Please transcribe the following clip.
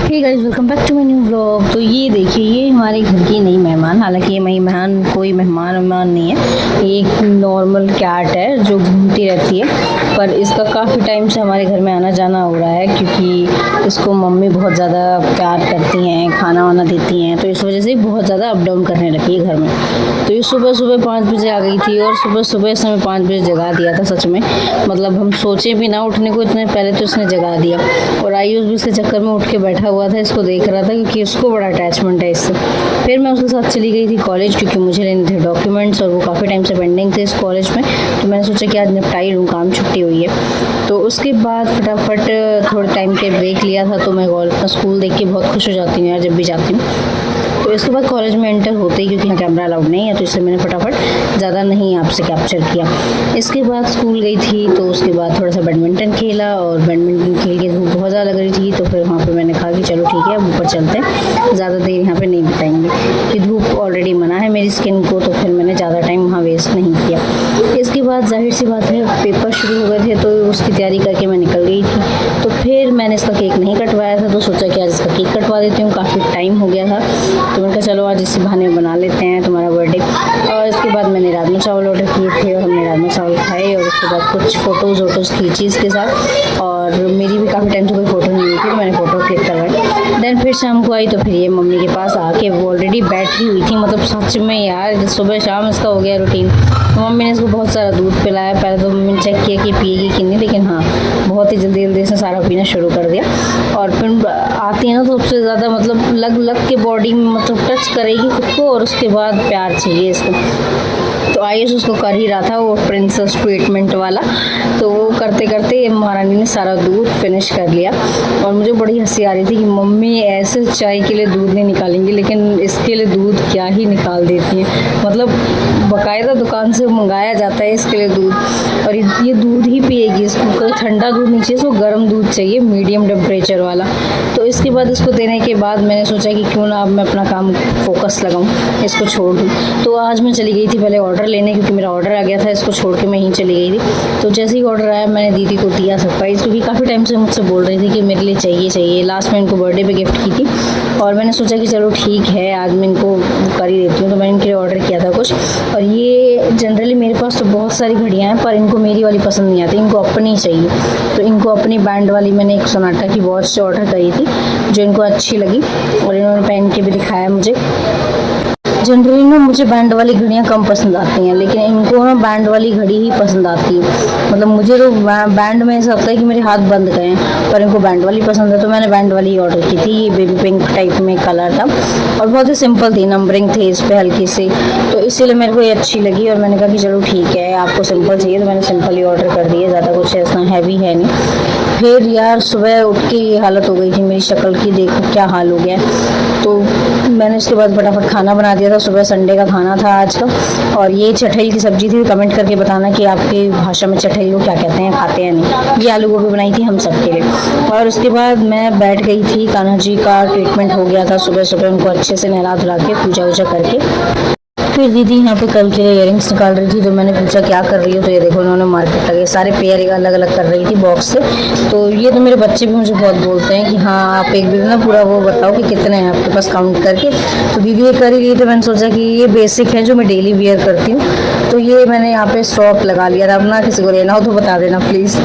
Hey guys, welcome back to my new vlog. तो ये देखिए, ये हमारे घर की नई मेहमान, हालांकि ये मेहमान कोई मेहमान नहीं है, ये एक नॉर्मल कैट है जो घूमती रहती है। पर इसका काफ़ी टाइम से हमारे घर में आना जाना हो रहा है, क्योंकि इसको मम्मी बहुत ज़्यादा प्यार करती हैं, खाना वाना देती हैं, तो इस वजह से बहुत ज़्यादा अप डाउन करने लगी है घर में। तो ये सुबह सुबह 5 बजे आ गई थी, और सुबह सुबह इसने हमें 5 बजे जगा दिया था। सच में मतलब हम सोचे भी ना उठने को, इतने पहले तो इसने जगा दिया। और आयुष भी इसके चक्कर में उठ के बैठा हुआ था, इसको देख रहा था, क्योंकि उसको बड़ा अटैचमेंट है इससे। फिर मैं उसके साथ चली गई थी कॉलेज, क्योंकि मुझे लेने थे डॉक्यूमेंट्स, और वो काफ़ी टाइम से पेंडिंग थे इस कॉलेज में। तो मैंने सोचा कि आज निपटाई लूँ काम, छुट्टी हुई है। तो उसके बाद फटाफट थोड़े टाइम के ब्रेक लिया था। तो मैं अपना स्कूल देख के बहुत खुश हो जाती हूँ यार, जब भी जाती हूँ। तो इसके बाद कॉलेज में एंटर होते ही, क्योंकि यहाँ कैमरा अलाउड नहीं है, तो इसलिए मैंने फटाफट ज़्यादा नहीं आपसे कैप्चर किया। इसके बाद स्कूल गई थी, तो उसके बाद थोड़ा सा बैडमिंटन खेला, और बैडमिंटन खेल के धूप बहुत ज़्यादा लग रही थी। तो फिर वहाँ पे मैंने कहा कि चलो ठीक है, अब ऊपर चलते हैं, ज़्यादा देर यहाँ पे नहीं बिताएंगे, कि धूप ऑलरेडी मना है मेरी स्किन को। तो फिर मैंने ज़्यादा टाइम वहाँ वेस्ट नहीं किया। इसके बाद जाहिर सी बात है, पेपर शुरू हो गए थे, तो उसकी तैयारी करके मैं निकल गई थी। तो फिर मैंने इसका केक नहीं कटवाया था, तो सोचा कि आज इसका केक कटवा देती हूँ, काफ़ी टाइम हो गया था। तो मैंने कहा चलो आज इसी बहाने बना लेते हैं तुम्हारा बर्थडे। और इसके बाद मैंने राजमा चावल ऑर्डर किए थे, और हमने राजमा चावल खाए, और उसके बाद कुछ फ़ोटोज़ खींची इसके साथ। और मेरी भी काफ़ी टाइम से कोई फ़ोटो नहीं हुई थी, तो मैंने फ़ोटो क्लिक करवाई। देन फिर शाम को आई, तो फिर ये मम्मी के पास आके वो ऑलरेडी बैठी हुई थी। मतलब सच में यार, सुबह शाम इसका हो गया रूटीन। तो मम्मी ने इसको बहुत सारा दूध पिलाया। पहले तो मम्मी ने चेक किया कि पिएगी कि नहीं, लेकिन हाँ, बहुत ही जल्दी जल्दी से सारा पीना शुरू कर दिया। और फिर आती है ना, तो सबसे ज़्यादा मतलब लग के बॉडी में मतलब टच करेगी खुद को, और उसके बाद प्यार चाहिए इसको। तो आयुष उसको कर ही रहा था वो प्रिंसेस ट्रीटमेंट वाला। तो वो करते करते महारानी ने सारा दूध फिनिश कर लिया। और मुझे बड़ी हंसी आ रही थी कि मम्मी ऐसे चाय के लिए दूध नहीं निकालेंगी, लेकिन इसके लिए दूध क्या ही निकाल देती हैं। मतलब बाकायदा दुकान से मंगाया जाता है इसके लिए दूध, और ये दूध ही पिएगी। इसको कोई ठंडा दूध नहीं चाहिए, इसको गर्म दूध चाहिए, मीडियम टेम्परेचर वाला। तो इसके बाद इसको देने के बाद मैंने सोचा कि क्यों ना अब मैं अपना काम फोकस लगाऊं, इसको छोड़ दूं। तो आज मैं चली गई थी पहले ऑर्डर लेने, क्योंकि मेरा ऑर्डर आ गया था। इसको छोड़ के मैं यहीं चली गई थी। तो जैसे ही ऑर्डर आया, मैंने दीदी को दिया सरप्राइज़, क्योंकि काफ़ी टाइम से मुझसे बोल रही थी कि मेरे लिए चाहिए। लास्ट में इनको बर्थडे पे गिफ्ट की थी, और मैंने सोचा कि चलो ठीक है, आज मैं इनको कर ही देती हूँ। तो मैंने इनके लिए ऑर्डर किया था कुछ। और ये जनरली मेरे पास तो बहुत सारी घड़ियाँ हैं, पर इनको मेरी वाली पसंद नहीं आती, इनको अपनी चाहिए। तो इनको अपनी बैंड वाली मैंने एक सोनाटा की वॉच से ऑर्डर करी थी, जो इनको अच्छी लगी, और इन्होंने पहन के भी दिखाया मुझे। जनरली ना मुझे बैंड वाली घड़ियाँ कम पसंद आती हैं, लेकिन इनको ना बैंड वाली घड़ी ही पसंद आती है। मतलब मुझे तो बैंड में ऐसा लगता है कि मेरे हाथ बंद गए हैं, पर इनको बैंड वाली पसंद है। तो मैंने बैंड वाली ही ऑर्डर की थी। ये बेबी पिंक टाइप में कलर था, और बहुत ही सिंपल थी, नंबरिंग थी इस पर हल्की सी, तो इसीलिए मेरे को ये अच्छी लगी। और मैंने कहा कि चलो ठीक है, आपको सिंपल चाहिए, तो मैंने सिंपल ही ऑर्डर कर दिया, ज़्यादा कुछ ऐसा हैवी है नहीं। फिर यार सुबह उठ के ये हालत हो गई थी मेरी शक्ल की, देखो क्या हाल हो गया। तो मैंने उसके बाद फटाफट खाना बना दिया था। सुबह संडे का खाना था आज का, और ये चटई की सब्जी थी। कमेंट करके बताना कि आपकी भाषा में चटई को क्या कहते हैं, खाते हैं नहीं। ये आलू गोभी बनाई थी हम सब के लिए। और उसके बाद मैं बैठ गई थी, कान्हा जी का ट्रीटमेंट हो गया था सुबह सुबह, उनको अच्छे से नहला धुला के पूजा वूजा करके। फिर दीदी यहाँ पे कल के लिए इयररिंग्स निकाल रही थी, तो मैंने पूछा क्या कर रही हो। तो ये देखो, उन्होंने मार्केट लगे सारे पेयर अलग अलग कर रही थी बॉक्स से। तो ये तो मेरे बच्चे भी मुझे बहुत बोलते हैं कि हाँ आप एक दिन ना पूरा वो बताओ कि कितने हैं आपके पास काउंट करके। तो दीदी ये कर ही रही, तो मैंने सोचा कि ये बेसिक है जो मैं डेली वेयर करती हूँ, तो ये मैंने यहाँ पे स्टॉक लगा लिया था। अब ना किसी को लेना हो तो बता देना प्लीज़।